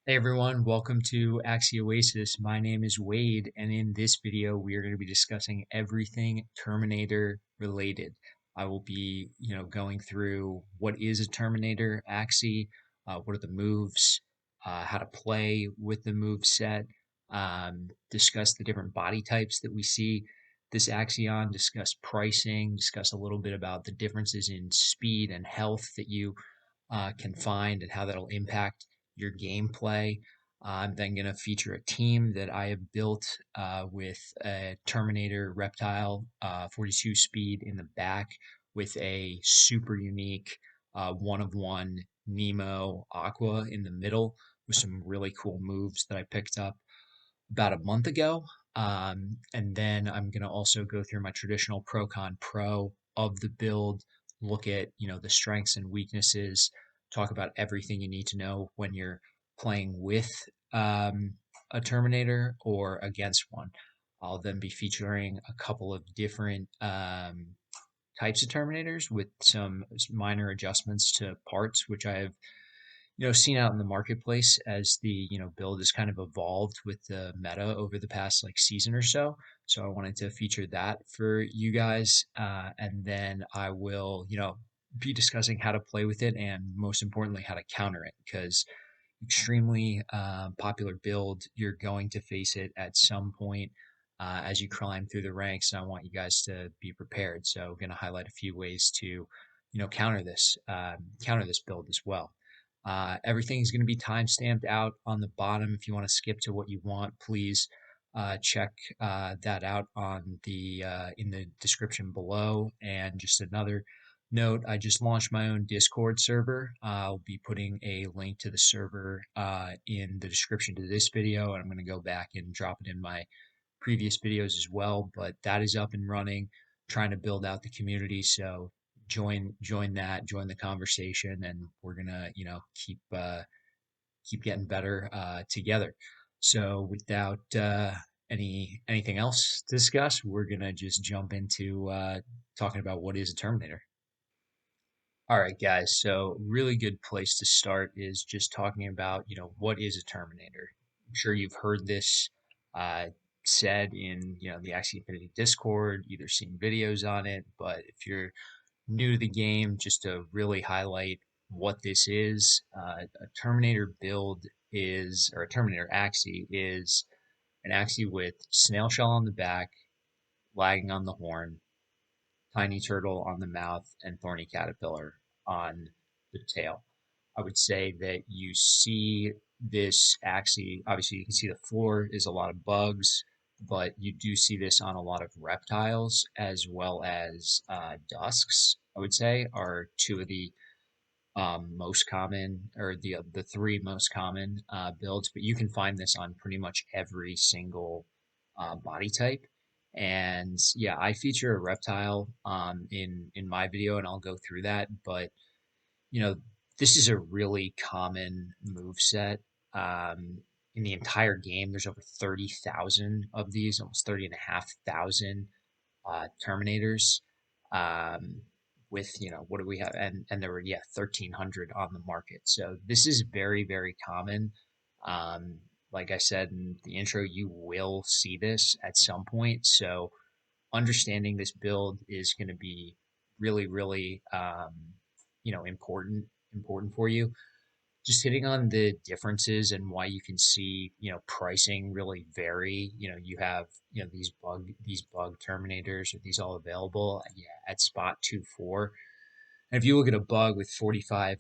Hey everyone, welcome to Axie Oasis. My name is Wade, and in this video, we are going to be discussing everything Terminator related. I will be, going through what is a Terminator Axie, what are the moves, how to play with the move set, discuss the different body types that we see this Axie on, discuss pricing, discuss a little bit about the differences in speed and health that you can find and how that'll impact your gameplay. I'm then going to feature a team that I have built with a Terminator Reptile 42 speed in the back with a super unique one of one Nemo Aqua in the middle with some really cool moves that I picked up about a month ago. And then I'm going to also go through my traditional Pro Con Pro of the build, look at, the strengths and weaknesses, talk about everything you need to know when you're playing with a Terminator or against one. I'll then be featuring a couple of different types of Terminators with some minor adjustments to parts, which I have seen out in the marketplace as the, build has kind of evolved with the meta over the past like season or so. So I wanted to feature that for you guys. And then I will, be discussing how to play with it and most importantly, how to counter it because extremely popular build. You're going to face it at some point as you climb through the ranks. And I want you guys to be prepared. So I'm going to highlight a few ways to, counter this build as well. Everything's going to be time stamped out on the bottom. If you want to skip to what you want, please check that out on the in the description below. And just another note, I just launched my own Discord server. I'll be putting a link to the server in the description to this video, and I'm going to go back and drop it in my previous videos as well. But that is up and running, trying to build out the community. So join the conversation, and we're gonna keep getting better together. So without anything else to discuss, we're gonna just jump into talking about what is a Terminator. All right, guys. So really good place to start is just talking about, what is a Terminator. I'm sure you've heard this uh, said in, the Axie Infinity Discord, either seen videos on it, but if you're new to the game, just to really highlight what this is, a Terminator build is, or a Terminator Axie is an Axie with snail shell on the back, lagging on the horn, tiny turtle on the mouth, and thorny caterpillar on the tail. I would say that you see this Axie, obviously you can see the floor is a lot of bugs, but you do see this on a lot of reptiles as well as dusks, I would say, are two of the most common or the three most common builds, but you can find this on pretty much every single body type. And yeah, I feature a reptile in my video, and I'll go through that. But you know, this is a really common move set. In the entire game, there's over 30,000 of these, almost 30,500 Terminators. Um, with what do we have? And there were 1,300 on the market. So this is very very common. Like I said in the intro, you will see this at some point. So understanding this build is going to be really really important for you. Just hitting on the differences and why you can see, pricing really vary. You have, these bug terminators, or these all available, at spot 2.4. And if you look at a bug with 45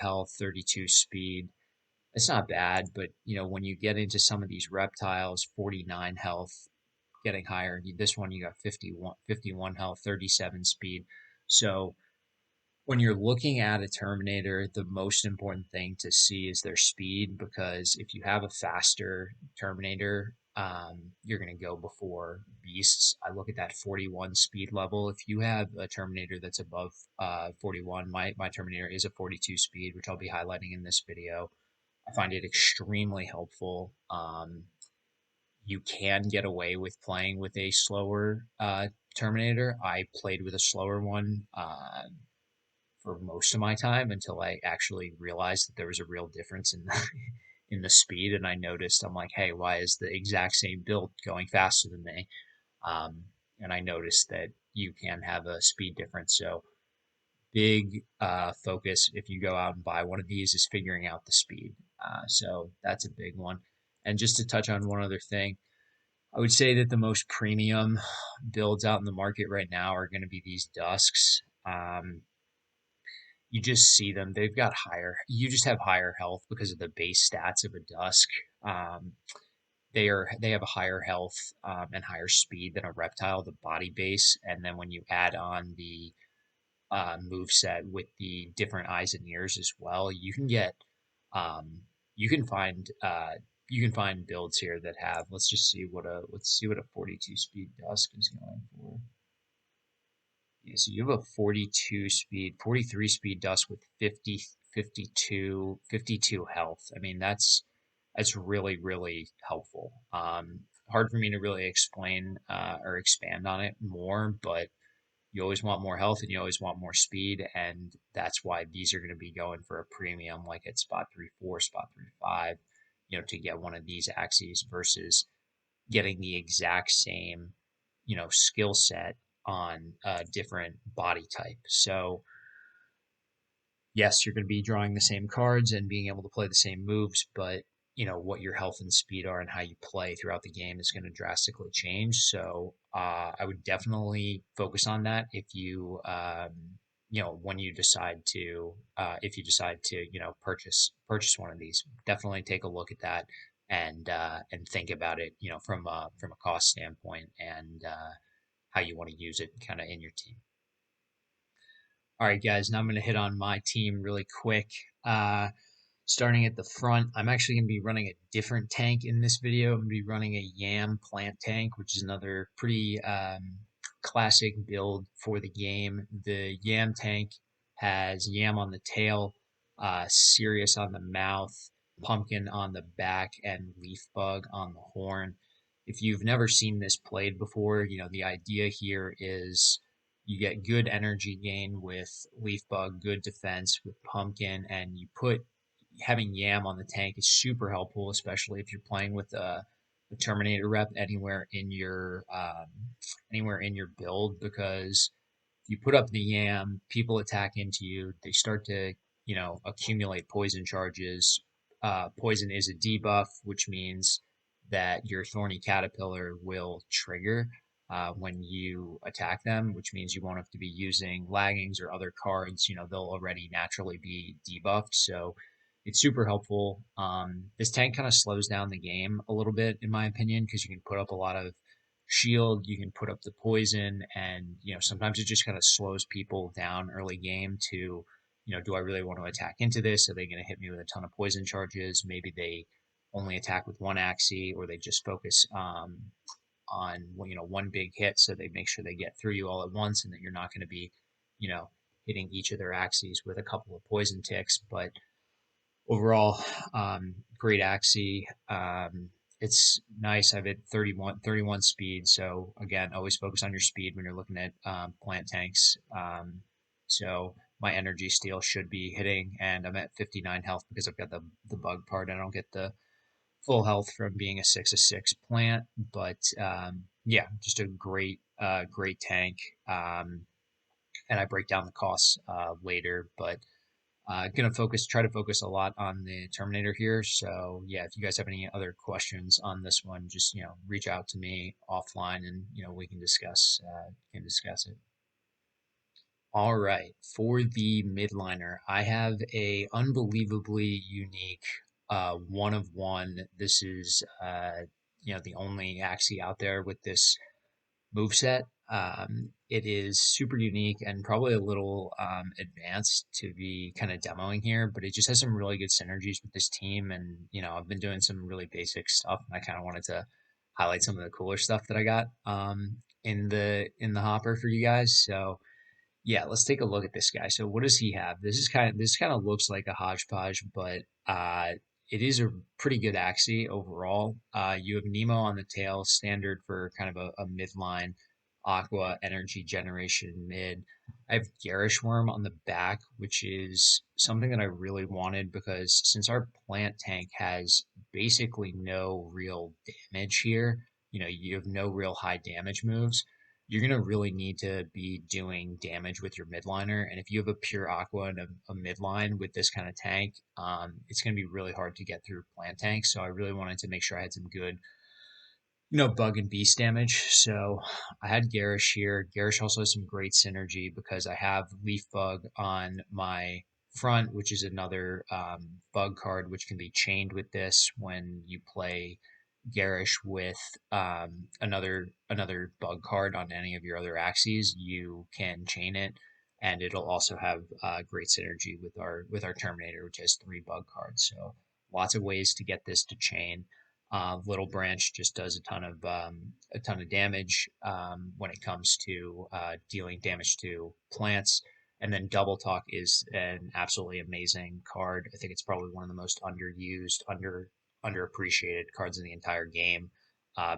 health, 32 speed, it's not bad. But, when you get into some of these reptiles, 49 health, getting higher, this one you got 51 health, 37 speed. So, when you're looking at a Terminator, the most important thing to see is their speed, because if you have a faster Terminator, you're going to go before beasts. I look at that 41 speed level. If you have a Terminator that's above 41, my Terminator is a 42 speed, which I'll be highlighting in this video. I find it extremely helpful. You can get away with playing with a slower Terminator. I played with a slower one for most of my time until I actually realized that there was a real difference in the, in the speed. And I noticed, I'm like, hey, why is the exact same build going faster than me? Um, and I noticed that you can have a speed difference. So big focus if you go out and buy one of these is figuring out the speed. So that's a big one. And just to touch on one other thing, I would say that the most premium builds out in the market right now are going to be these Dusks. You just see them; they've got higher. You just have higher health because of the base stats of a Dusk. Um, they have a higher health and higher speed than a Reptile, the body base, and then when you add on the move set with the different eyes and ears as well, you can get um, you can find you can find builds here that have. Let's see what a 42 speed Dusk is going for. Yeah, so you have a 42 speed, 43 speed Dusk with 50, 52 health. I mean, that's really, really helpful. Hard for me to really explain or expand on it more, but you always want more health and you always want more speed, and that's why these are going to be going for a premium, like at spot 3-4, spot 3-5, to get one of these axes versus getting the exact same, skill set on a different body type. So yes, you're going to be drawing the same cards and being able to play the same moves, but what your health and speed are and how you play throughout the game is going to drastically change. So I would definitely focus on that when you decide to purchase one of these. Definitely take a look at that and think about it, from a cost standpoint and how you want to use it kind of in your team. All right, guys, now I'm going to hit on my team really quick. Starting at the front, I'm actually going to be running a different tank in this video. I'm going to be running a Yam Plant Tank, which is another pretty classic build for the game. The Yam Tank has Yam on the tail, Sirius on the mouth, Pumpkin on the back, and Leaf Bug on the horn. If you've never seen this played before, the idea here is you get good energy gain with Leaf Bug, good defense with Pumpkin, and having Yam on the tank is super helpful, especially if you're playing with a Terminator rep anywhere in your build, because if you put up the Yam, people attack into you, they start to accumulate poison charges. Poison is a debuff, which means that your Thorny Caterpillar will trigger when you attack them, which means you won't have to be using laggings or other cards. They'll already naturally be debuffed. So it's super helpful. This tank kind of slows down the game a little bit, in my opinion, because you can put up a lot of shield, you can put up the poison, and sometimes it just kind of slows people down early game to, do I really want to attack into this? Are they going to hit me with a ton of poison charges? Maybe they only attack with one axie, or they just focus on one big hit, so they make sure they get through you all at once, and that you're not going to be, you know, hitting each of their axes with a couple of poison ticks. But overall, great Axie. It's nice. I've hit 31 speed. So again, always focus on your speed when you're looking at plant tanks. So my energy steal should be hitting, and I'm at 59 health because I've got the bug part. I don't get the full health from being a 6/6 plant, but yeah, just a great tank. And I break down the costs later, but gonna try to focus a lot on the Terminator here. So yeah, if you guys have any other questions on this one, just reach out to me offline, and we can discuss it. All right, for the midliner, I have a unbelievably unique one of one. This is the only Axie out there with this moveset. It is super unique and probably a little advanced to be kind of demoing here, but it just has some really good synergies with this team. And I've been doing some really basic stuff, and I kind of wanted to highlight some of the cooler stuff that I got in the hopper for you guys. So yeah, let's take a look at this guy. So what does he have? This kind of looks like a hodgepodge, but it is a pretty good Axie overall. You have Nemo on the tail, standard for kind of a midline. Aqua, Energy Generation, Mid. I have Garish Worm on the back, which is something that I really wanted because since our plant tank has basically no real damage here, you have no real high damage moves, you're going to really need to be doing damage with your midliner. And if you have a pure aqua and a midline with this kind of tank, it's going to be really hard to get through plant tanks. So I really wanted to make sure I had some good, bug and beast damage. So I had Garish here. Garish also has some great synergy because I have Leaf Bug on my front, which is another bug card which can be chained with this when you play Garish with another bug card on any of your other Axies. You can chain it, and it'll also have great synergy with our Terminator, which has 3 bug cards. So lots of ways to get this to chain. Little Branch just does a ton of damage when it comes to dealing damage to plants. And then Doubletalk is an absolutely amazing card. I think it's probably one of the most underused, underappreciated cards in the entire game.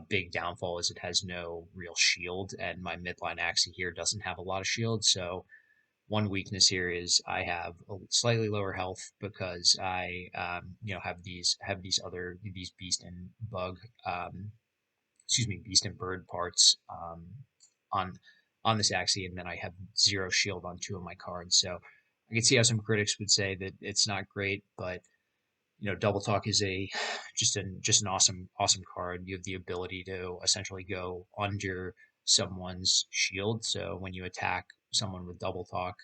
Big downfall is it has no real shield, and my midline Axie here doesn't have a lot of shield. So one weakness here is I have a slightly lower health because I have these beast and bug beast and bird parts on on this Axie, and then I have 0 shield on 2 of my cards. So I can see how some critics would say that it's not great, but Double Talk is a just an awesome card. You have the ability to essentially go under someone's shield. So when you attack someone with Double Talk,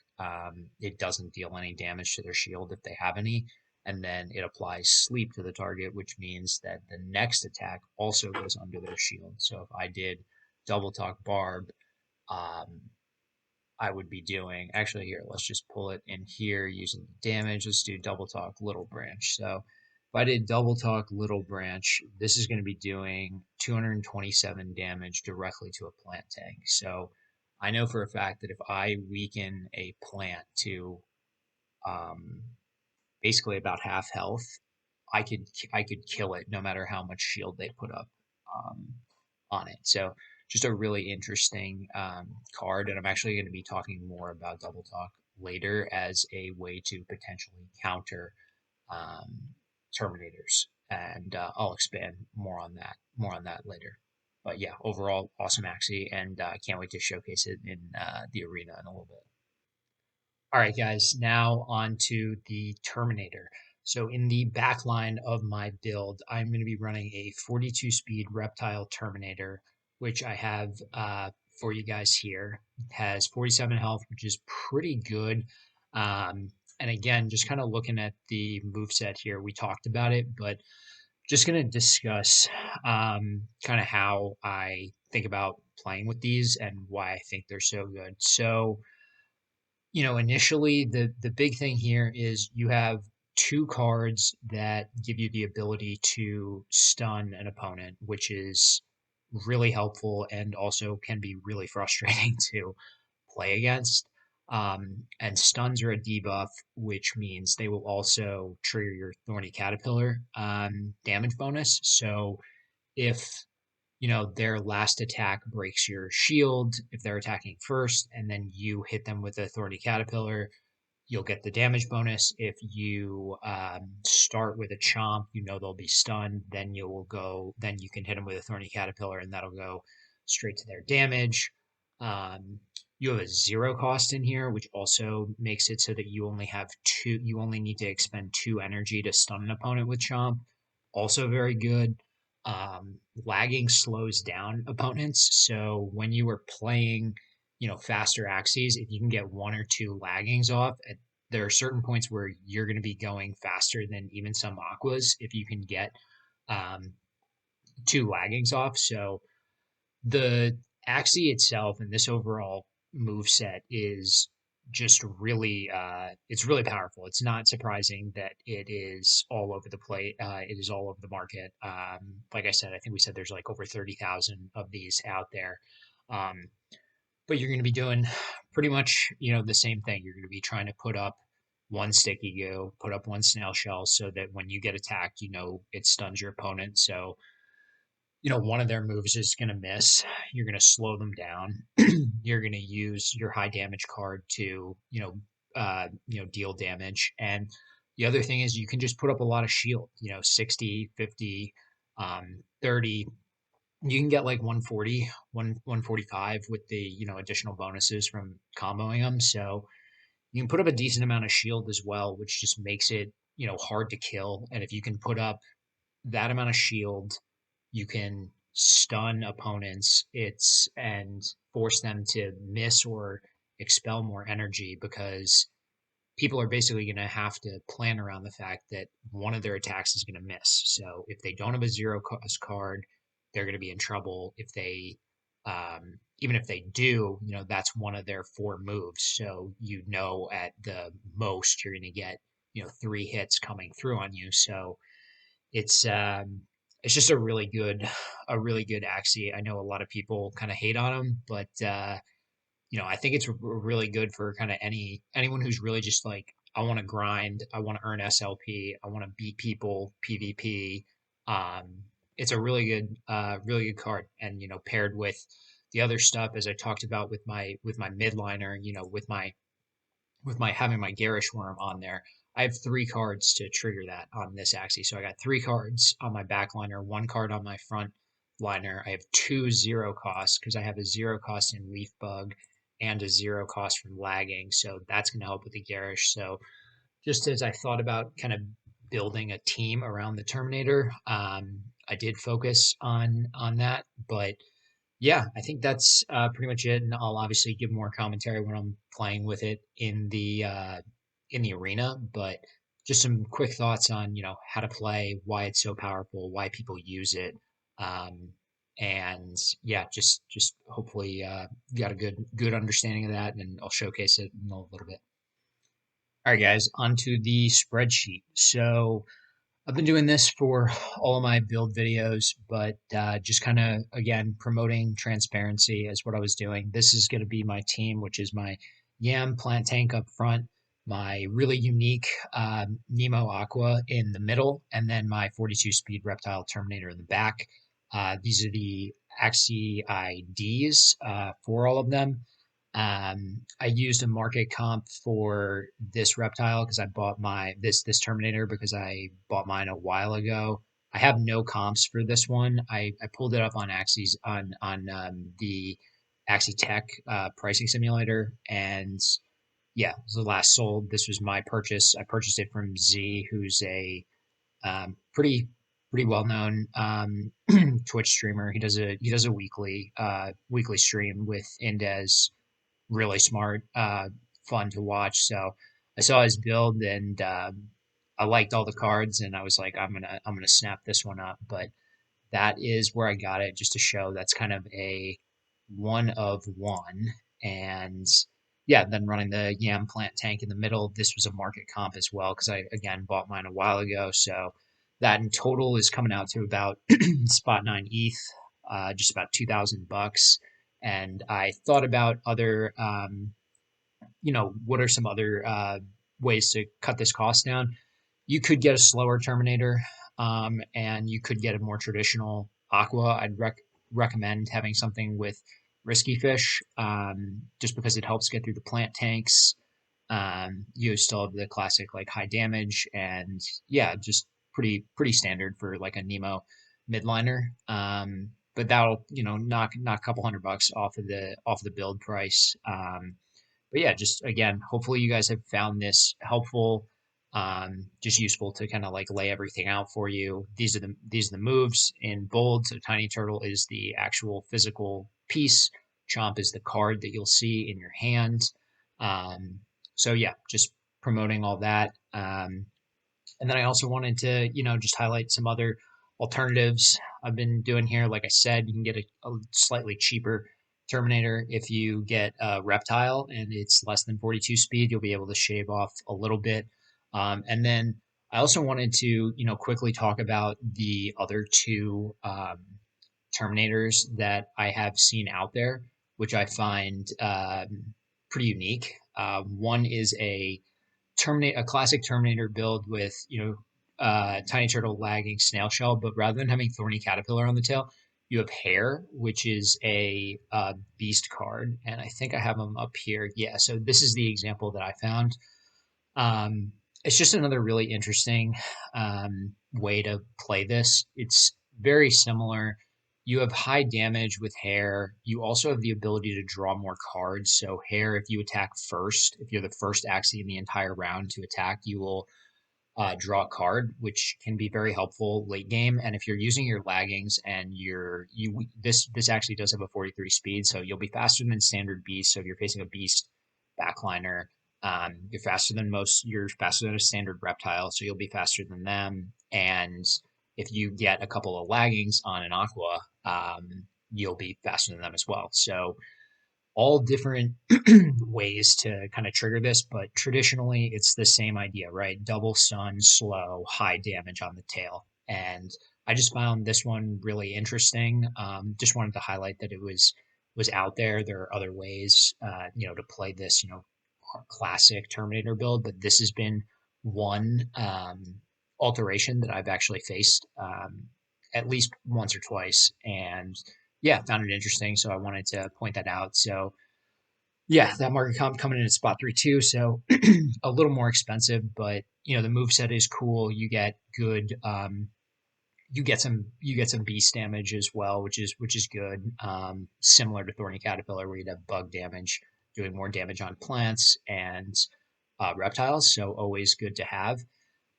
it doesn't deal any damage to their shield if they have any, and then it applies sleep to the target, which means that the next attack also goes under their shield. So if I did Double Talk Barb, um, I would be doing, actually here, let's just pull it in here using damage. Let's do Double Talk Little Branch. So if I did Double Talk Little Branch, this is going to be doing 227 damage directly to a plant tank. So I know for a fact that if I weaken a plant to um, basically about half health, I could kill it no matter how much shield they put up um, on it. So just a really interesting card, and I'm actually going to be talking more about Double Talk later as a way to potentially counter um, Terminators, and I'll expand more on that later. But yeah, overall, awesome Axie, and I can't wait to showcase it in the arena in a little bit. All right, guys, now on to the Terminator. So in the back line of my build, I'm going to be running a 42 speed reptile Terminator, which I have for you guys here. It has 47 health, which is pretty good. And again, just kind of looking at the move set here, we talked about it, but just going to discuss kind of how I think about playing with these and why I think they're so good. So, initially the big thing here is you have 2 cards that give you the ability to stun an opponent, which is really helpful and also can be really frustrating to play against. And stuns are a debuff, which means they will also trigger your Thorny Caterpillar damage bonus. So if their last attack breaks your shield, if they're attacking first, and then you hit them with a Thorny Caterpillar, you'll get the damage bonus. If you start with a Chomp, they'll be stunned. Then you can hit them with a Thorny Caterpillar, and that'll go straight to their damage. You have a 0 cost in here, which also makes it so that you only need to expend 2 energy to stun an opponent with Chomp. Also very good. Lagging slows down opponents. So when you are playing, faster Axies, if you can get 1 or 2 laggings off, there are certain points where you're going to be going faster than even some Aquas if you can get um, 2 laggings off. So the Axie itself and this overall move set is just really it's really powerful. It's not surprising that it is all over the plate. It is all over the market. Like I said, I think we said there's like over 30,000 of these out there. Um, but you're going to be doing pretty much, the same thing. You're going to be trying to put up 1 sticky goo, put up 1 snail shell so that when you get attacked, it stuns your opponent. So one of their moves is going to miss. You're going to slow them down. You're going to use your high damage card to, deal damage. And the other thing is you can just put up a lot of shield, 60, 50, 30. You can get like 140, 145 with the, additional bonuses from comboing them. So you can put up a decent amount of shield as well, which just makes it, hard to kill. And if you can put up that amount of shield, you can stun opponents and force them to miss or expel more energy because people are basically going to have to plan around the fact that one of their attacks is going to miss. So if they don't have a zero cost card, they're going to be in trouble. If they, even if they do, that's one of their four moves. So at the most you're going to get, three hits coming through on you. So it's um, it's just a really good Axie. I know a lot of people kind of hate on him, but I think it's really good for kind of anyone who's really just like, I want to grind, I want to earn SLP, I want to beat people PvP. Um, it's a really good card, and paired with the other stuff as I talked about with my midliner, with my having my Garish Worm on there. I have three cards to trigger that on this Axie. So I got three cards on my back liner, one card on my front liner. I have two zero costs because I have a zero cost in Leaf Bug and a zero cost from lagging. So that's going to help with the Garish. So just as I thought about kind of building a team around the Terminator, I did focus on that. But yeah, I think that's pretty much it, and I'll obviously give more commentary when I'm playing with it in the arena. But just some quick thoughts on how to play, why it's so powerful, why people use it, um, and yeah, just hopefully you got a good understanding of that, and I'll showcase it in a little bit. All right, guys, onto the spreadsheet. So I've been doing this for all of my build videos, but just kind of, again, promoting transparency is what I was doing. This is going to be my team, which is my Yam Plant Tank up front, my really unique Nemo Aqua in the middle, and then my 42 speed Reptile Terminator in the back. These are the Axie IDs for all of them. I used a market comp for this reptile because I bought this Terminator because I bought mine a while ago. I have no comps for this one. I pulled it up on Axies on the Axie Tech pricing simulator, and yeah, it was the last sold. This was my purchase. I purchased it from Z, who's a pretty well known Twitch streamer. He does a weekly stream with Indez, really smart, fun to watch. So I saw his build, and I liked all the cards, and I was like, I'm gonna snap this one up. But that is where I got it, just to show that's kind of a one of one. And yeah, then running the Yam Plant Tank in the middle. This was a market comp as well because I again bought mine a while ago. So that in total is coming out to about spot 9 ETH, just about $2,000. And I thought about what are some other ways to cut this cost down. You could get a slower Terminator, and you could get a more traditional Aqua. I'd recommend having something with Risky Fish, just because it helps get through the plant tanks. You still have the classic like high damage, and yeah, just pretty standard for like a Nemo Midliner. But that'll knock a couple $100 off the build price. But yeah, just again, hopefully you guys have found this helpful, just useful to kind of like lay everything out for you. These are the moves in bold. So Tiny Turtle is the actual physical piece. Chomp is the card that you'll see in your hand. So yeah, just promoting all that. And then I also wanted to, just highlight some other alternatives I've been doing here. Like I said, you can get a slightly cheaper Terminator if you get a Reptile and it's less than 42 speed. You'll be able to shave off a little bit. And then I also wanted to, quickly talk about the other two Terminators that I have seen out there, which I find pretty unique. One is a classic Terminator build with Tiny Turtle lagging Snail Shell, but rather than having Thorny Caterpillar on the tail, You have Hare, which is a beast card, and I think I have them up here. Yeah, so this is the example that I found. Um, it's just another really interesting way to play this. It's very similar. You have high damage with Hare. You also have the ability to draw more cards. So Hare, if you attack first, if you're the first Axie in the entire round to attack, you will draw a card, which can be very helpful late game. And if you're using your laggings and this actually does have a 43 speed, so you'll be faster than standard beast. So if you're facing a beast backliner, you're faster than most. You're faster than a standard reptile, so you'll be faster than them. And if you get a couple of laggings on an aqua, you'll be faster than them as well. So all different ways to kind of trigger this, but traditionally it's the same idea, right? Double stun, slow, high damage on the tail. And I just found this one really interesting. Just wanted to highlight that it was out there. There are other ways, to play this, classic Terminator build, but this has been one alteration that I've actually faced at least once or twice, and yeah, found it interesting. So I wanted to point that out. So yeah, that market comp coming in at spot 3 too, so a little more expensive, but the move set is cool. You get good, you get some beast damage as well, which is good. Similar to Thorny Caterpillar, where you'd have bug damage, doing more damage on plants and reptiles. So always good to have.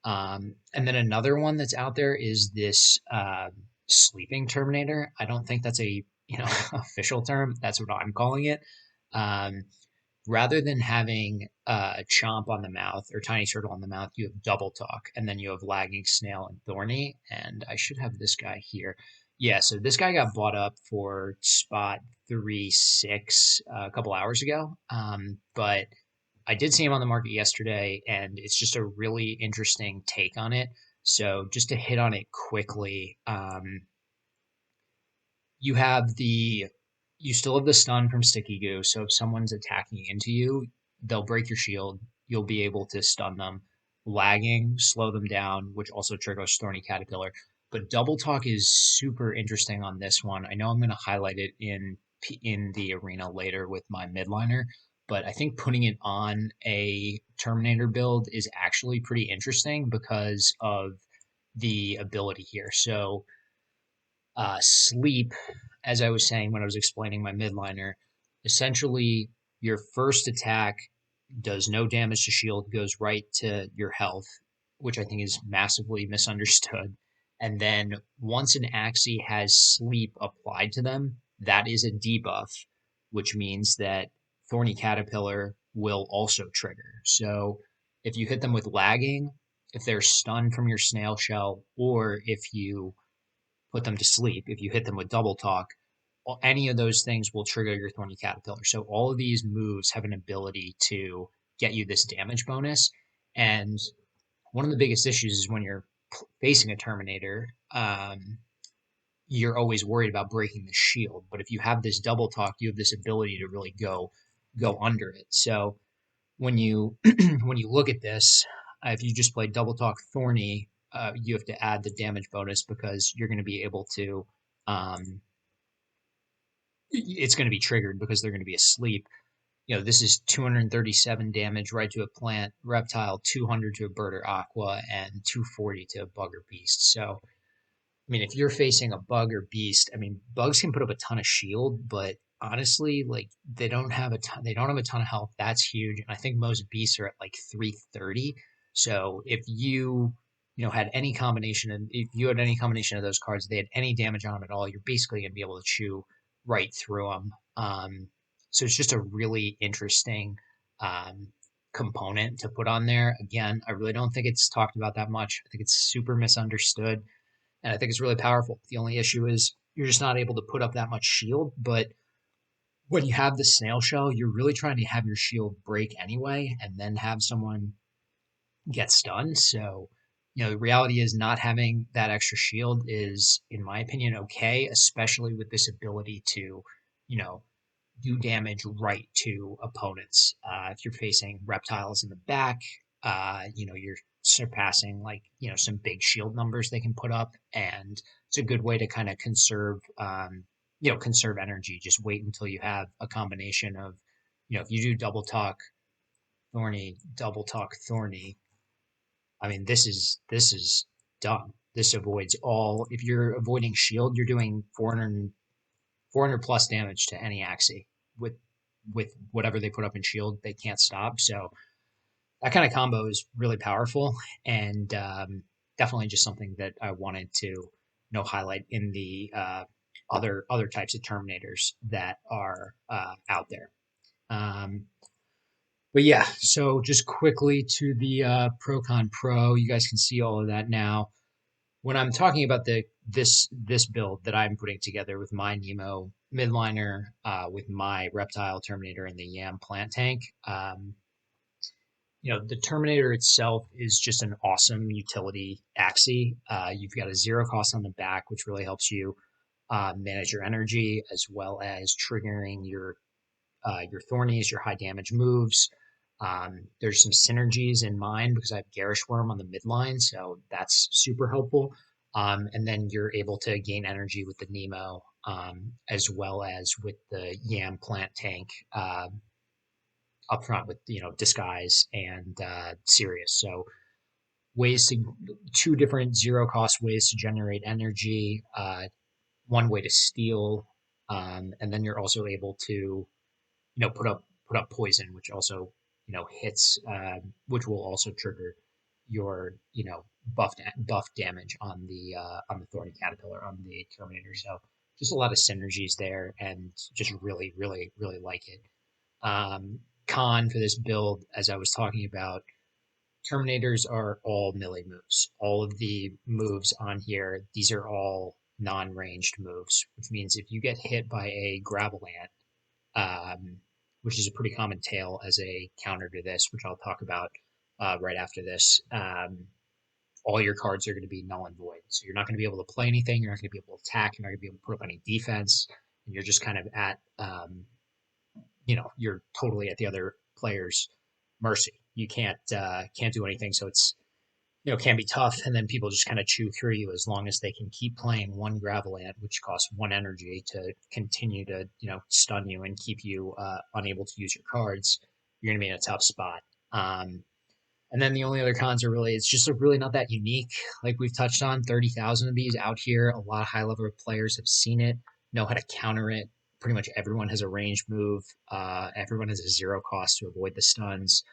And then another one that's out there is this sleeping Terminator. I don't think that's a official term. That's what I'm calling it. Um, Rather than having Chomp on the mouth or Tiny Turtle on the mouth, you have Doubletalk, and then you have Lagging Snail and Thorny. And I should have this guy here. Yeah, so this guy got bought up for spot 3.6 a couple hours ago. But I did see him on the market yesterday, and it's just a really interesting take on it. So just to hit on it quickly, you have the you still have the stun from Sticky Goo. So if someone's attacking into you, they'll break your shield. You'll be able to stun them. Lagging, slow them down, which also triggers Thorny Caterpillar. But Double Talk is super interesting on this one. I know I'm going to highlight it in the arena later with my midliner, but I think putting it on a Terminator build is actually pretty interesting because of the ability here. So sleep, as I was saying when I was explaining my midliner, essentially your first attack does no damage to shield, goes right to your health, which I think is massively misunderstood. And then once an Axie has sleep applied to them, that is a debuff, which means that Thorny Caterpillar will also trigger. So if you hit them with lagging, if they're stunned from your snail shell, or if you put them to sleep, if you hit them with double talk, any of those things will trigger your Thorny Caterpillar. So all of these moves have an ability to get you this damage bonus. And one of the biggest issues is when you're facing a Terminator, you're always worried about breaking the shield. But if you have this double talk, you have this ability to really go under it. So when you when you look at this, if you just play double talk Thorny, you have to add the damage bonus because you're going to be able to. It's going to be triggered because they're going to be asleep. This is 237 damage right to a plant, reptile, 200 to a bird or aqua, and 240 to a bug or beast. So if you're facing a bug or beast, bugs can put up a ton of shield, but honestly, like they don't have a ton of health. That's huge. And I think most beasts are at like 330. So if had any combination, and if you had any combination of those cards, they had any damage on them at all, you're basically going to be able to chew right through them. So it's just a really interesting component to put on there. Again, I really don't think it's talked about that much. I think it's super misunderstood. And I think it's really powerful. The only issue is you're just not able to put up that much shield. But when you have the snail shell, you're really trying to have your shield break anyway and then have someone get stunned. So, the reality is not having that extra shield is, in my opinion, okay, especially with this ability to, you know, do damage right to opponents. If you're facing reptiles in the back, you're surpassing like some big shield numbers they can put up, and it's a good way to kind of conserve energy. Just wait until you have a combination of if you do double talk thorny. I mean, this is done. This avoids all. If you're avoiding shield, you're doing 400 plus damage to any Axie with whatever they put up in shield. They can't stop. So that kind of combo is really powerful, and definitely just something that I wanted to highlight in the other types of Terminators that are out there. But yeah, so just quickly to the Procon Pro, you guys can see all of that now. When I'm talking about this build that I'm putting together with my Nimo Midliner, with my Reptile Terminator and the Yam Plant Tank, the Terminator itself is just an awesome utility Axie. You've got a zero cost on the back, which really helps you manage your energy, as well as triggering your thornies, your high damage moves. There's some synergies in mine because I have Garish Worm on the midline, so that's super helpful. And then you're able to gain energy with the Nemo, as well as with the Yam Plant Tank up front with Disguise and Sirius. So ways to two different zero cost ways to generate energy. One way to steal, and then you're also able to put up poison, which also hits, which will also trigger your buff damage on the thorny caterpillar on the Terminator. So just a lot of synergies there, and just really really really like it. Con for this build, as I was talking about, Terminators are all melee moves. All of the moves on here, these are all non-ranged moves, which means if you get hit by a gravel ant, which is a pretty common tail as a counter to this, which I'll talk about right after this. All your cards are going to be null and void. So you're not going to be able to play anything. You're not going to be able to attack. You're not going to be able to put up any defense. And you're just kind of at, you're totally at the other player's mercy. You can't do anything. So it's can be tough, and then people just kind of chew through you as long as they can keep playing one gravel ant, which costs one energy to continue to stun you and keep you unable to use your cards. You're gonna be in a tough spot. And then the only other cons are really, it's just really not that unique. Like we've touched on, 30,000 of these out here. A lot of high level players have seen it, know how to counter it. Pretty much everyone has a ranged move. Everyone has a zero cost to avoid the stuns.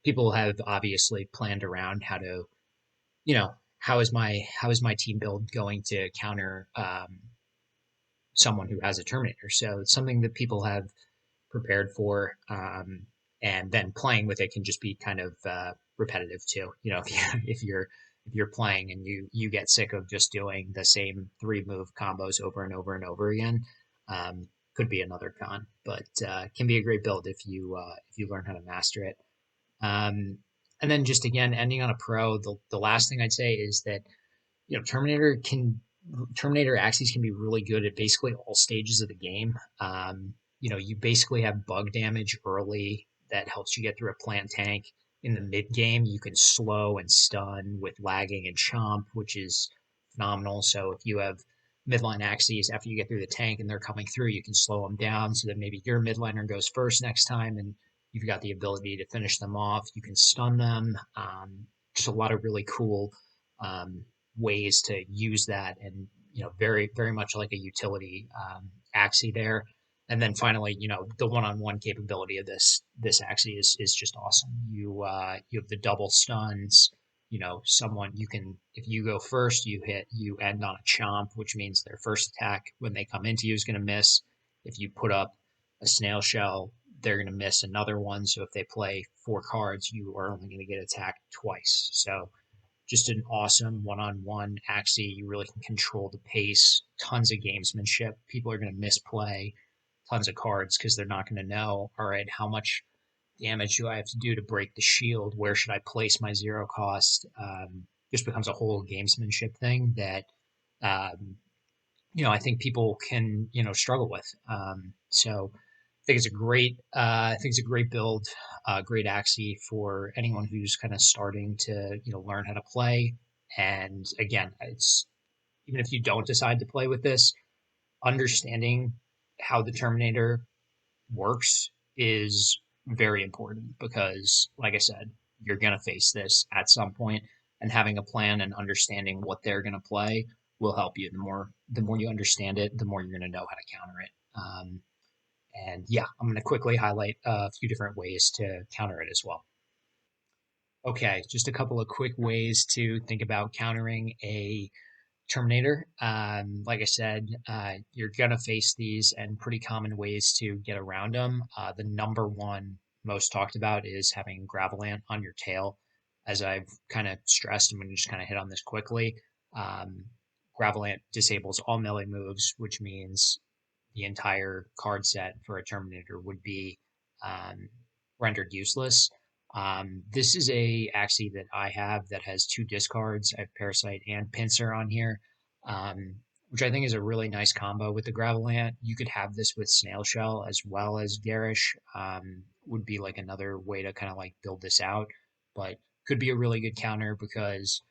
People have obviously planned around how to how is my team build going to counter someone who has a Terminator? So it's something that people have prepared for, and then playing with it can just be kind of repetitive too. If you're playing and you get sick of just doing the same 3 move combos over and over and over again, could be another con, but can be a great build if you learn how to master it. And then just again, ending on a pro, the last thing I'd say is that, Terminator Axies can be really good at basically all stages of the game. You basically have bug damage early that helps you get through a plant tank. In the mid game, you can slow and stun with lagging and chomp, which is phenomenal. So if you have midline Axies after you get through the tank and they're coming through, you can slow them down so that maybe your midliner goes first next time, and you've got the ability to finish them off. You can stun them. Just a lot of really cool ways to use that, and very very much like a utility Axie there. And then finally, the one-on-one capability of this Axie is just awesome. You have the double stuns. Someone you can, if you go first, you end on a chomp, which means their first attack when they come into you is going to miss. If you put up a snail shell, they're going to miss another one. So if they play 4 cards, you are only going to get attacked twice. So just an awesome one-on-one Axie. You really can control the pace. Tons of gamesmanship. People are going to misplay tons of cards because they're not going to know, all right, how much damage do I have to do to break the shield? Where should I place my zero cost? Just becomes a whole gamesmanship thing that, I think people can, struggle with. So think it's a I think it's a great build, great Axie for anyone who's kind of starting to learn how to play. And again, it's even if you don't decide to play with this, understanding how the Terminator works is very important because, like I said, you're gonna face this at some point, and having a plan and understanding what they're gonna play will help you. The more you understand it, the more you're gonna know how to counter it. And yeah, I'm going to quickly highlight a few different ways to counter it as well. Okay, just a couple of quick ways to think about countering a Terminator. Like I said, you're going to face these and pretty common ways to get around them. The number one most talked about is having Gravelant on your tail. As I've kind of stressed, I'm going to just kind of hit on this quickly. Um, Gravelant disables all melee moves, which means the entire card set for a Terminator would be um, rendered useless. This is a Axie that I have that has two discards. I have Parasite and Pincer on here, which I think is a really nice combo with the Gravelant. You could have this with Snail Shell as well as Garish. Would be like another way to kind of like build this out, but could be a really good counter because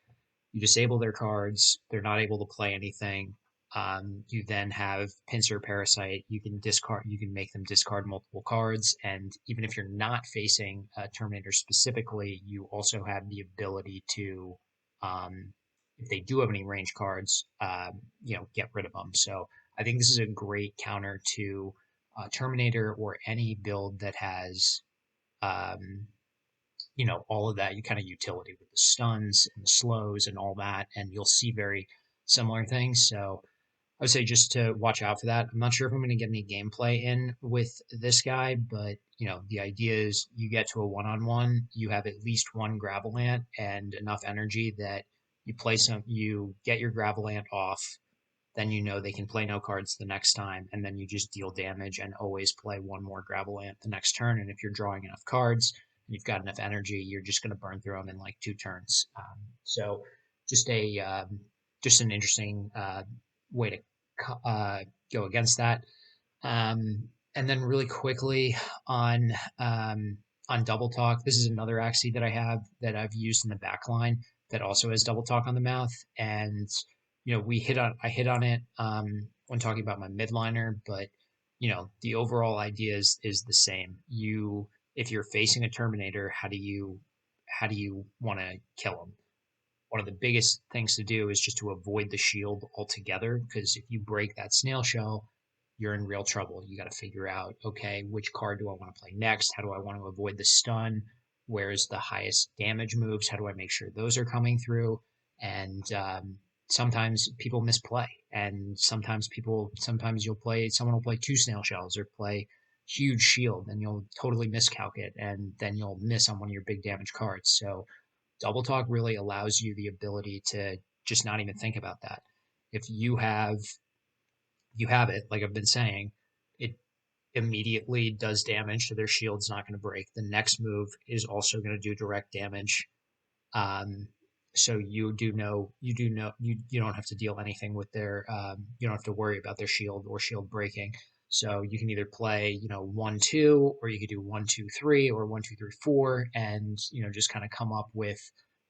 you disable their cards. They're not able to play anything. You then have Pincer Parasite. You can discard. You can make them discard multiple cards, and even if you're not facing a Terminator specifically, you also have the ability to, um, if they do have any range cards, get rid of them. So I think this is a great counter to Terminator or any build that has um, all of that, you kind of utility with the stuns and the slows and all that, and you'll see very similar things. So I would say just to watch out for that. I'm not sure if I'm going to get any gameplay in with this guy, but the idea is you get to a one-on-one, you have at least one Gravelant and enough energy that you get your Gravelant off, then they can play no cards the next time, and then you just deal damage and always play one more Gravelant the next turn. And if you're drawing enough cards and you've got enough energy, you're just going to burn through them in like 2 turns. So just a just an interesting way to go against that. And then really quickly on um, on Double Talk, this is another Axie that I have that I've used in the back line that also has Double Talk on the mouth. And I hit on it when talking about my midliner, but the overall idea is the same. If you're facing a Terminator, how do you want to kill him? One of the biggest things to do is just to avoid the shield altogether, because if you break that snail shell, you're in real trouble. You got to figure out, okay, which card do I want to play next? How do I want to avoid the stun? Where's the highest damage moves? How do I make sure those are coming through? And sometimes people misplay, and sometimes someone will play two snail shells or play huge shield, and you'll totally miscalc it, and then you'll miss on one of your big damage cards. So Double Talk really allows you the ability to just not even think about that. If you have it, like I've been saying, it immediately does damage, so their shield's not going to break. The next move is also going to do direct damage. Um, so you don't have to deal anything with you don't have to worry about their shield or shield breaking. So you can either play, 1-2, or you could do 1-2-3 or 1-2-3-4, and just kind of come up with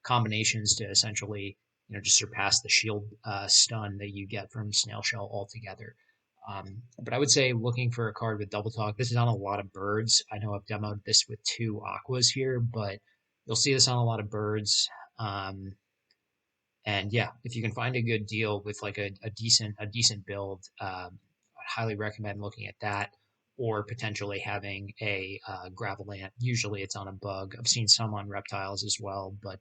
combinations to essentially, just surpass the shield stun that you get from Snail Shell altogether. But I would say looking for a card with Double Talk. This is on a lot of birds. I know I've demoed this with two aquas here, but you'll see this on a lot of birds. And yeah, if you can find a good deal with like a decent build, I'd highly recommend looking at that, or potentially having a Gravelant. Usually it's on a bug. I've seen some on reptiles as well, but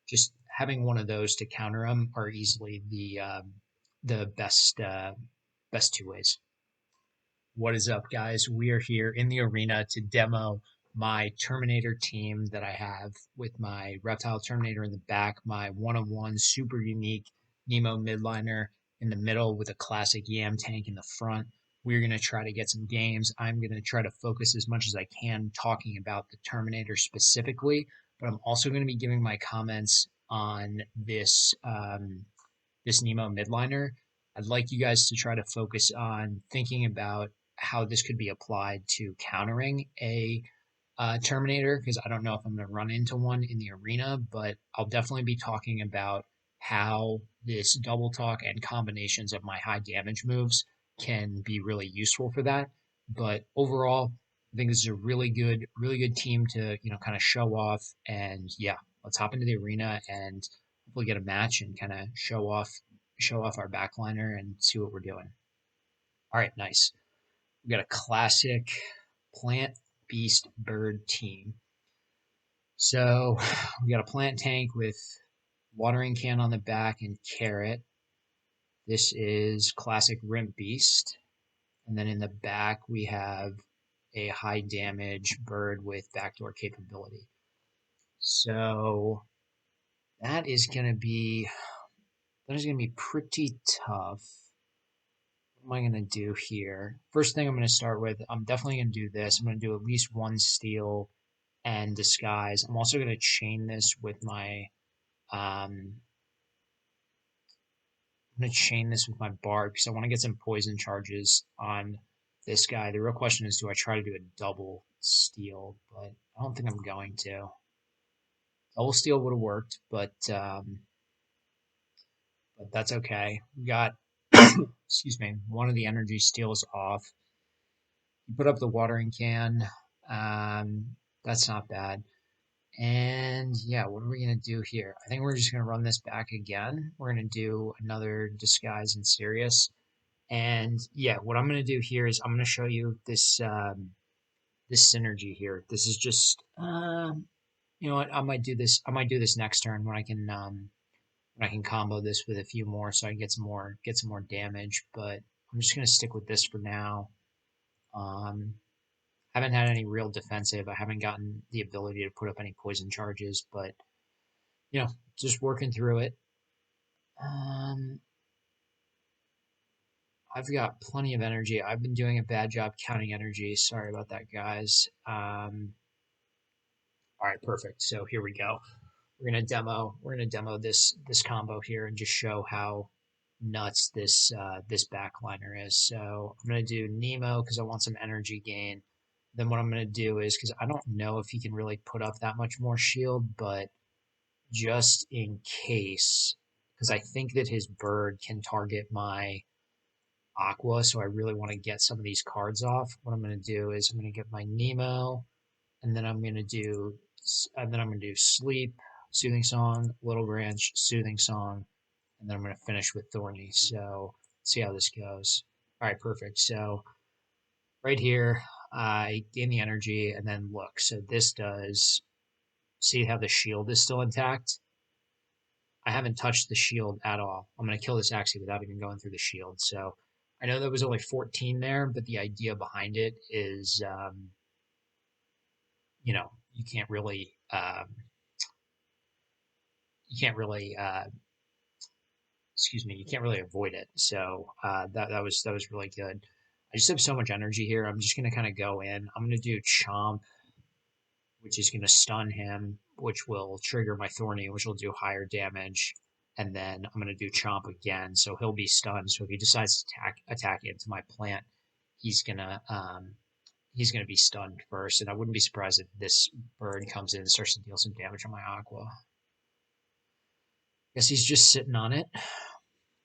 just having one of those to counter them are easily the best two ways. What is up, guys? We are here in the arena to demo my Terminator team that I have with my Reptile Terminator in the back, my one-on-one super unique Nimo Midliner in the middle with a classic Yam Tank in the front. We're going to try to get some games. I'm going to try to focus as much as I can talking about the Terminator specifically, but I'm also going to be giving my comments on this Nimo Midliner. I'd like you guys to try to focus on thinking about how this could be applied to countering a Terminator, because I don't know if I'm going to run into one in the arena, but I'll definitely be talking about how this double talk and combinations of my high damage moves can be really useful for that. But overall, I think this is a really good team to, kind of show off. And yeah, let's hop into the arena and hopefully get a match and kind of show off our backliner and see what we're doing. All right, nice. We got a classic plant beast bird team. So we got a plant tank with watering can on the back and carrot. This is classic Rimp Beast. And then in the back, we have a high damage bird with backdoor capability. So that is going to be pretty tough. What am I going to do here? First thing I'm going to start with, I'm definitely going to do this. I'm going to do at least one steal and disguise. I'm also going to chain this with my I'm going to chain this with my bard because I want to get some poison charges on this guy. The real question is, do I try to do a double steal? But I don't think I'm going to. Double steal would have worked, but that's okay. We got excuse me, one of the energy steals off. You put up the watering can. That's not bad. And yeah, what are we going to do here? I think we're just going to run this back again. We're going to do another disguise and serious. And yeah, what I'm going to do here is I'm going to show you this this synergy here. This is just you know what, I might do this. I might do this next turn when I can combo this with a few more, so I can get some more damage. But I'm just going to stick with this for now. Um, haven't had any real defensive. I haven't gotten the ability to put up any poison charges, but just working through it. Um, I've got plenty of energy. I've been doing a bad job counting energy. Sorry about that, guys. All right, perfect. So here we go. We're gonna demo this combo here and just show how nuts this backliner is. So I'm gonna do Nemo because I want some energy gain. Then what I'm gonna do is, because I don't know if he can really put up that much more shield, but just in case, because I think that his bird can target my Aqua, so I really want to get some of these cards off. What I'm going to do is I'm going to get my Nemo, and then I'm going to do Sleep, Soothing Song, Little Branch, Soothing Song, and then I'm going to finish with Thorny. So let's see how this goes. All right, perfect. So right here, I gain the energy, and then look. So this does. See how the shield is still intact? I haven't touched the shield at all. I'm going to kill this Axie without even going through the shield. So I know there was only 14 there, but the idea behind it is, you can't really, you can't really, excuse me, you can't really avoid it. So that was really good. I just have so much energy here. I'm just going to kind of go in. I'm going to do Chomp, which is going to stun him, which will trigger my Thorny, which will do higher damage. And then I'm going to do Chomp again, so he'll be stunned. So if he decides to attack into my plant, he's gonna be stunned first. And I wouldn't be surprised if this bird comes in and starts to deal some damage on my Aqua. Guess he's just sitting on it,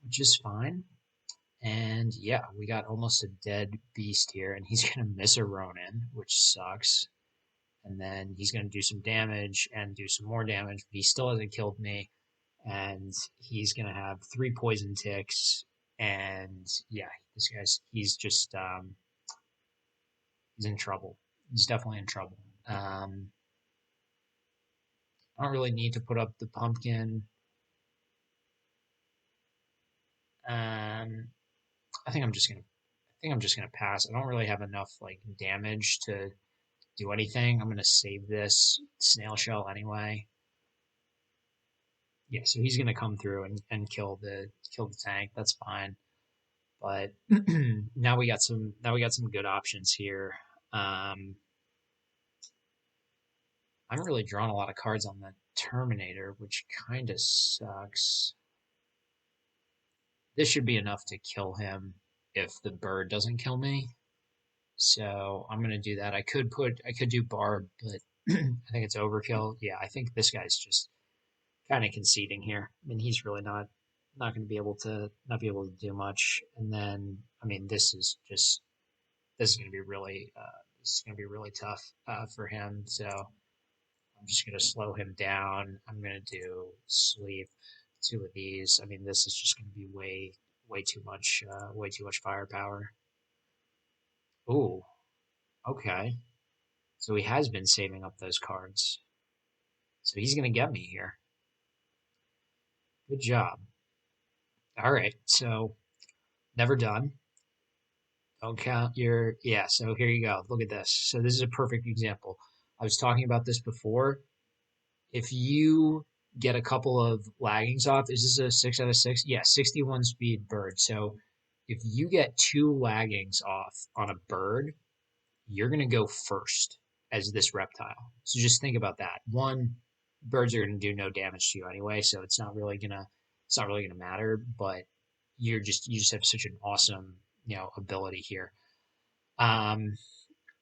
which is fine. And yeah, we got almost a dead beast here, and he's gonna miss a Ronin, which sucks. And then he's gonna do some damage and do some more damage, but he still hasn't killed me. And he's gonna have 3 poison ticks, and yeah, he's just he's in trouble. He's definitely in trouble. I don't really need to put up the pumpkin. Um, I think I'm just gonna pass. I don't really have enough like damage to do anything. I'm gonna save this snail shell anyway. Yeah, so he's gonna come through and kill the tank. That's fine. But now we got some good options here. I haven't really drawn a lot of cards on the Terminator, which kind of sucks. This should be enough to kill him if the bird doesn't kill me. So I'm gonna do that. I could do Barb, but I think it's overkill. Yeah, I think this guy's just kind of conceding here. I mean, he's really not going to be able to not be able to do much. And then, I mean, this is going to be really this is going to be really tough for him. So I'm just going to slow him down. I'm going to do sleep, two of these. I mean, this is just going to be way too much firepower. Ooh, okay. So he has been saving up those cards. So he's going to get me here. Good job. All right. So never done. Don't count your, yeah. So here you go. Look at this. So this is a perfect example. I was talking about this before. If you get a couple of laggings off, is this a 6 out of 6? Yeah, 61 speed bird. So if you get two laggings off on a bird, you're going to go first as this reptile. So just think about that. One, birds are going to do no damage to you anyway, so it's not really gonna matter. But you just have such an awesome ability here. Um,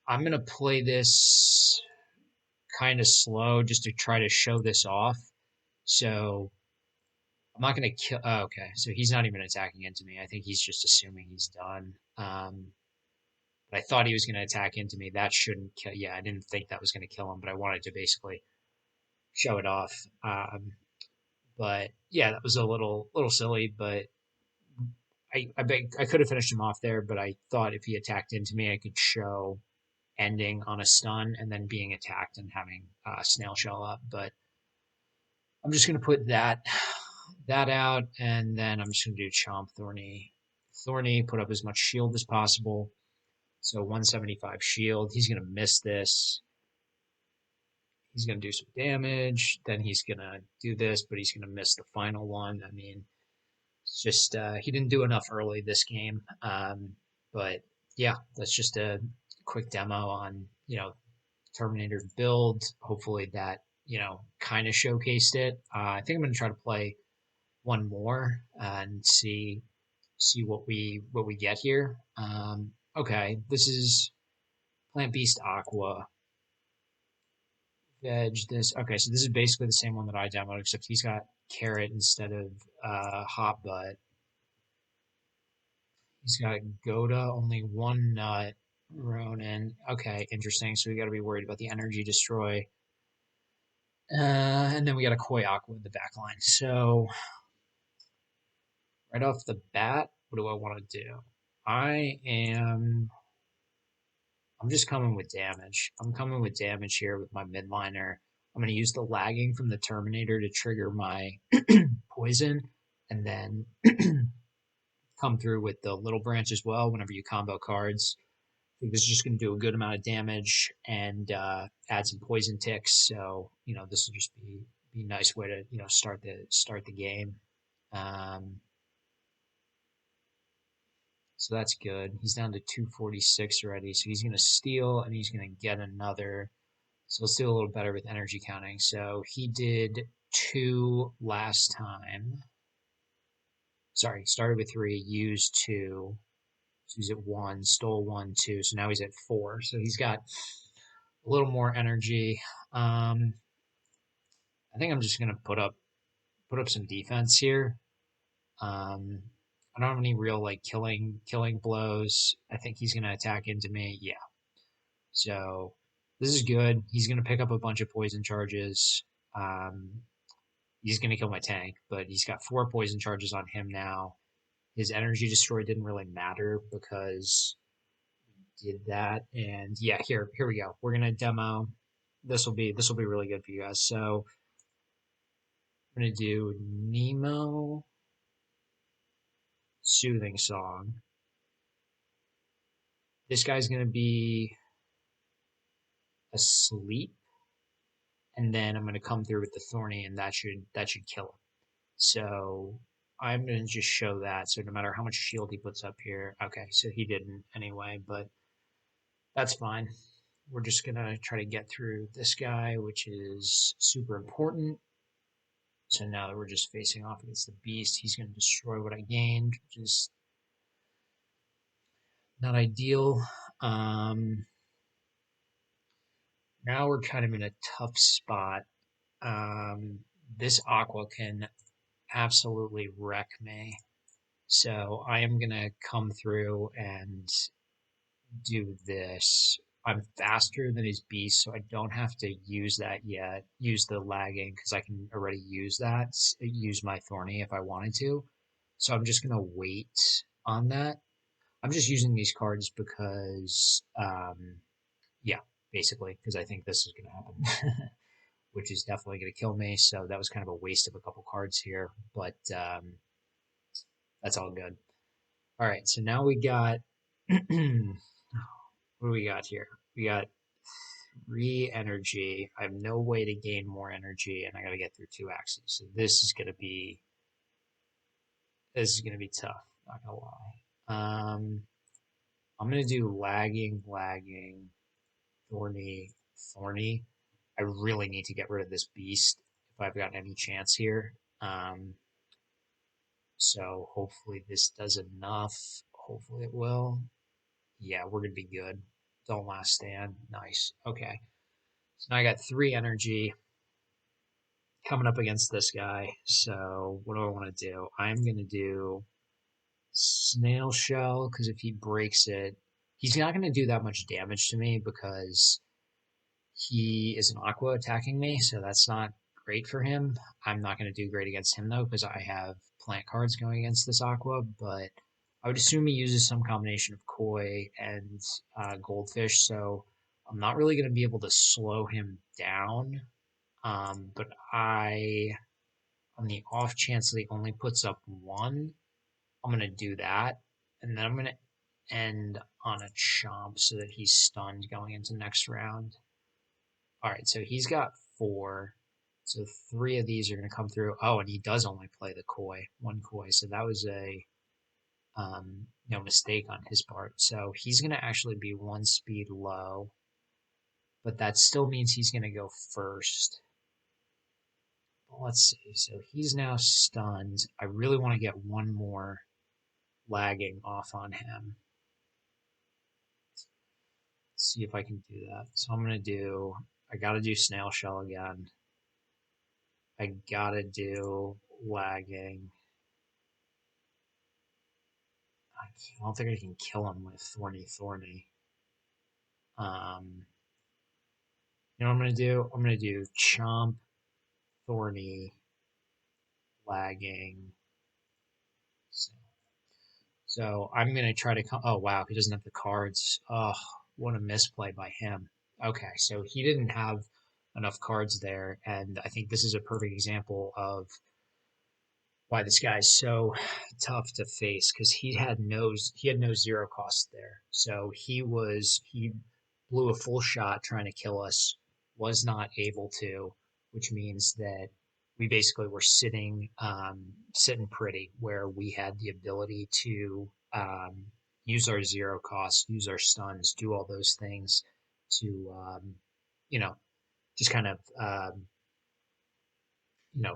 I'm gonna play this kind of slow just to try to show this off. So I'm not gonna kill. Oh, okay, so he's not even attacking into me. I think he's just assuming he's done. But I thought he was going to attack into me. That shouldn't kill. Yeah, I didn't think that was going to kill him, but I wanted to basically show it off. But yeah, that was a little silly. But I could have finished him off there. But I thought if he attacked into me, I could show ending on a stun and then being attacked and having snail shell up. But I'm just going to put that out, and then I'm just going to do chomp thorny, put up as much shield as possible. So 175 shield. He's going to miss this. He's going to do some damage. Then he's going to do this, but he's going to miss the final one. I mean, it's just he didn't do enough early this game. But yeah, that's just a quick demo on Terminator's build. Hopefully that kind of showcased it. I think I'm going to try to play one more and see what we get here. Okay, this is Plant Beast Aqua. Veg this. Okay, so this is basically the same one that I downloaded, except he's got carrot instead of hot butt. He's got Goda, only one nut. Ronin. Okay, interesting. So we got to be worried about the energy destroy. And then we got a Koi Aqua in the back line. So right off the bat, what do I want to do? I am. I'm just coming with damage. I'm coming with damage here with my midliner. I'm going to use the lagging from the Terminator to trigger my poison, and then come through with the little branch as well whenever you combo cards. I think this is just going to do a good amount of damage and add some poison ticks. So this will just be a nice way to start the game. Um, so that's good. He's down to 246 already. So he's going to steal and he's going to get another. So let's do a little better with energy counting. So he did 2 last time. Sorry, started with 3, used 2. So he's at 1, stole 1, 2. So now he's at 4. So he's got a little more energy. I think I'm just gonna put up some defense here. Um, I don't have any real like killing blows. I think he's gonna attack into me. Yeah. So this is good. He's gonna pick up a bunch of poison charges. Um, he's gonna kill my tank, but he's got 4 poison charges on him now. His energy destroy didn't really matter because did that. And yeah, here we go. We're gonna demo. This will be really good for you guys. So I'm gonna do Nemo Soothing Song. This guy's gonna be asleep, and then I'm gonna come through with the Thorny, and that should kill him. So I'm gonna just show that. So no matter how much shield he puts up here, okay, so he didn't anyway, but that's fine. We're just gonna try to get through this guy, which is super important. So now that we're just facing off against the beast, he's going to destroy what I gained, which is not ideal. Um, Now we're kind of in a tough spot. This Aqua can absolutely wreck me. So I am gonna come through and do this. I'm faster than his beast, so I don't have to use that yet. Use the lagging because I can already use that. Use my Thorny if I wanted to. So I'm just gonna wait on that. I'm just using these cards because, yeah, basically because I think this is gonna happen, which is definitely gonna kill me. So that was kind of a waste of a couple cards here, but that's all good. All right, so now we got what do we got here? We got 3 energy. I have no way to gain more energy, and I got to get through 2 axes. So this is gonna be tough. Not gonna lie. I'm gonna do lagging, thorny. I really need to get rid of this beast if I've got any chance here. So hopefully this does enough. Hopefully it will. Yeah, we're gonna be good. Don't last stand. Nice. Okay. So now I got 3 energy coming up against this guy. So what do I want to do? I'm gonna do snail shell because if he breaks it, he's not gonna do that much damage to me because he is an aqua attacking me, so that's not great for him. I'm not gonna do great against him though because I have plant cards going against this aqua, but I would assume he uses some combination of koi and goldfish, so I'm not really going to be able to slow him down. But on the off chance that he only puts up 1, I'm going to do that. And then I'm going to end on a chomp so that he's stunned going into next round. All right, so he's got 4. So 3 of these are going to come through. Oh, and he does only play the koi, 1 koi. So that was a mistake on his part. So he's going to actually be 1 speed low, but that still means he's going to go first. Let's see. So he's now stunned. I really want to get 1 more lagging off on him. Let's see if I can do that. So I got to do snail shell again. I got to do lagging. I don't think I can kill him with Thorny. You know what I'm going to do? I'm going to do Chomp, Thorny, lagging. So I'm going to try to come. Oh, wow. He doesn't have the cards. Oh, what a misplay by him. Okay. So he didn't have enough cards there. And I think this is a perfect example of why this guy's so tough to face because he had no zero cost there. So he blew a full shot trying to kill us, was not able to, which means that we basically were sitting pretty where we had the ability to use our zero cost, use our stuns, do all those things to you know just kind of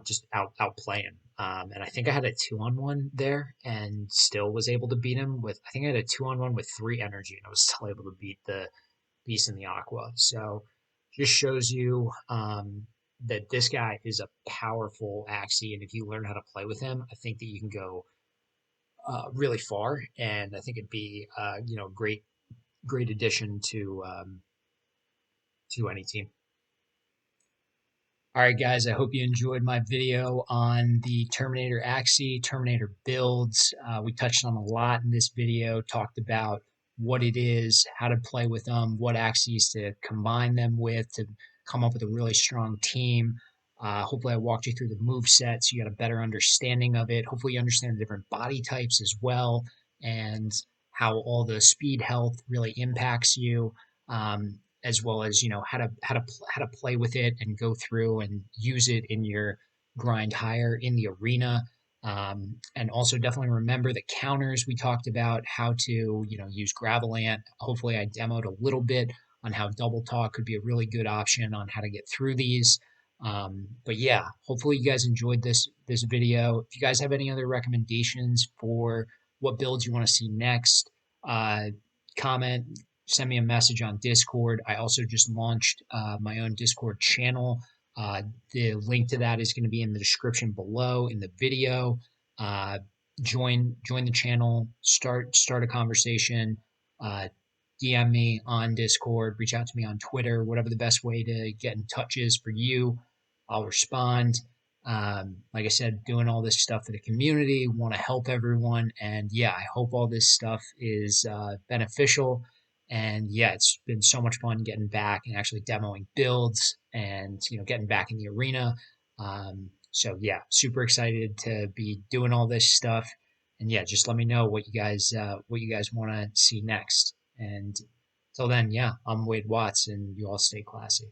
just outplay him. And I think I had a 2-on-1 there and still was able to beat him with, I think I had a 2-on-1 with 3 energy and I was still able to beat the beast in the aqua. So just shows you that this guy is a powerful Axie. And if you learn how to play with him, I think that you can go really far. And I think it'd be, great addition to any team. All right, guys, I hope you enjoyed my video on the Terminator Axie, Terminator builds. We touched on a lot in this video, talked about what it is, how to play with them, what Axies to combine them with to come up with a really strong team. Hopefully, I walked you through the move set so you got a better understanding of it. Hopefully, you understand the different body types as well and how all the speed health really impacts you. As well as how to play with it and go through and use it in your grind higher in the arena. And also definitely remember the counters we talked about, how to use Gravelant. Hopefully, I demoed a little bit on how Doubletalk could be a really good option on how to get through these. But yeah, hopefully you guys enjoyed this video. If you guys have any other recommendations for what builds you want to see next, comment, send me a message on Discord. I also just launched my own Discord channel. Uh, the link to that is going to be in the description below in the video. Uh, join the channel. Start a conversation. Uh, DM me on Discord. Reach out to me on Twitter. Whatever the best way to get in touch is for you, I'll respond. Like I said, doing all this stuff for the community, want to help everyone. And yeah, I hope all this stuff is beneficial. And yeah, it's been so much fun getting back and actually demoing builds and, getting back in the arena. So yeah, super excited to be doing all this stuff. And yeah, just let me know what you guys want to see next. And till then, yeah, I'm Wade Watts and you all stay classy.